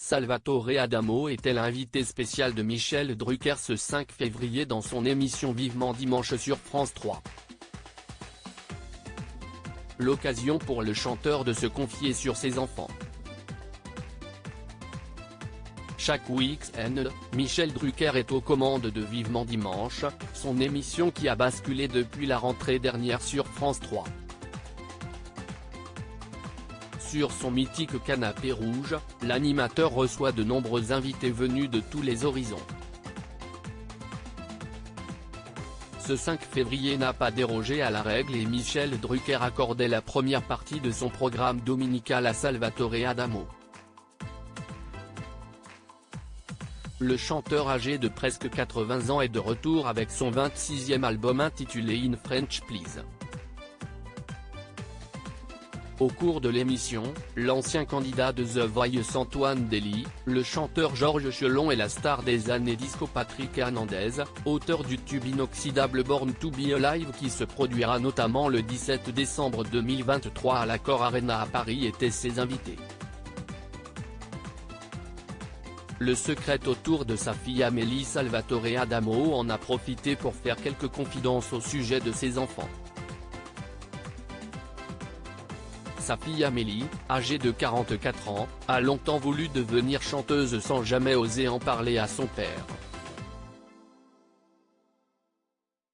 Salvatore Adamo était l'invité spécial de Michel Drucker ce 5 février dans son émission Vivement Dimanche sur France 3. L'occasion pour le chanteur de se confier sur ses enfants. Chaque week-end, Michel Drucker est aux commandes de Vivement Dimanche, son émission qui a basculé depuis la rentrée dernière sur France 3. Sur son mythique canapé rouge, l'animateur reçoit de nombreux invités venus de tous les horizons. Ce 5 février n'a pas dérogé à la règle et Michel Drucker accordait la première partie de son programme dominical à Salvatore Adamo. Le chanteur âgé de presque 80 ans est de retour avec son 26e album intitulé In French Please. Au cours de l'émission, l'ancien candidat de The Voice Antoine Dely, le chanteur Georges Chelon et la star des années disco Patrick Hernandez, auteur du tube inoxydable Born to Be Alive qui se produira notamment le 17 décembre 2023 à l'Accor Arena à Paris étaient ses invités. Le secret autour de sa fille Amélie Salvatore Adamo en a profité pour faire quelques confidences au sujet de ses enfants. Sa fille Amélie, âgée de 44 ans, a longtemps voulu devenir chanteuse sans jamais oser en parler à son père.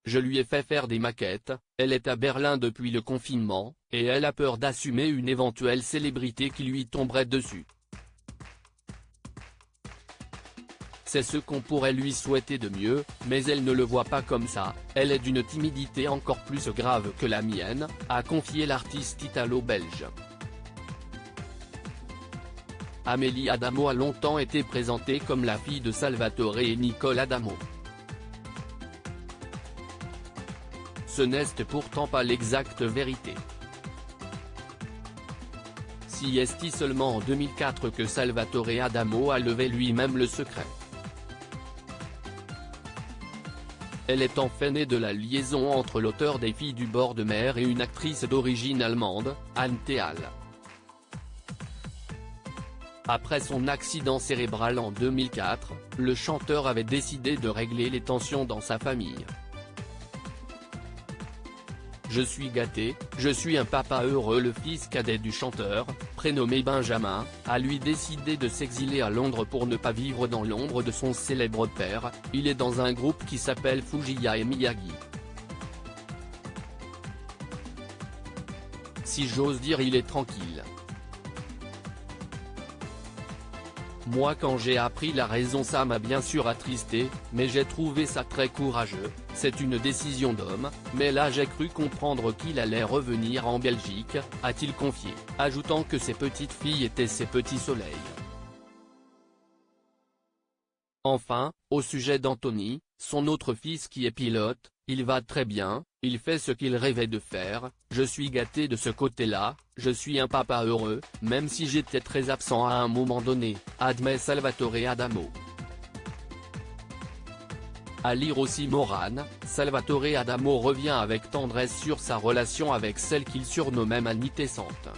Je lui ai fait faire des maquettes, elle est à Berlin depuis le confinement, et elle a peur d'assumer une éventuelle célébrité qui lui tomberait dessus. C'est ce qu'on pourrait lui souhaiter de mieux, mais elle ne le voit pas comme ça, elle est d'une timidité encore plus grave que la mienne, a confié l'artiste italo-belge. Amélie Adamo a longtemps été présentée comme la fille de Salvatore et Nicole Adamo. Ce n'est pourtant pas l'exacte vérité. Si est seulement en 2004 que Salvatore Adamo a levé lui-même le secret. Elle est en fait née de la liaison entre l'auteur des Filles du bord de mer et une actrice d'origine allemande, Anne Theal. Après son accident cérébral en 2004, le chanteur avait décidé de régler les tensions dans sa famille. Je suis gâté, je suis un papa heureux. Le fils cadet du chanteur, prénommé Benjamin, a lui décidé de s'exiler à Londres pour ne pas vivre dans l'ombre de son célèbre père, il est dans un groupe qui s'appelle Fujiya et Miyagi. Si j'ose dire, il est tranquille. Moi quand j'ai appris la raison ça m'a bien sûr attristé, mais j'ai trouvé ça très courageux, c'est une décision d'homme, mais là j'ai cru comprendre qu'il allait revenir en Belgique, a-t-il confié, ajoutant que ses petites filles étaient ses petits soleils. Enfin, au sujet d'Anthony, son autre fils qui est pilote, il va très bien, il fait ce qu'il rêvait de faire, je suis gâté de ce côté-là, je suis un papa heureux, même si j'étais très absent à un moment donné, admet Salvatore Adamo. À lire aussi Morane, Salvatore Adamo revient avec tendresse sur sa relation avec celle qu'il surnomme Annie Tessante.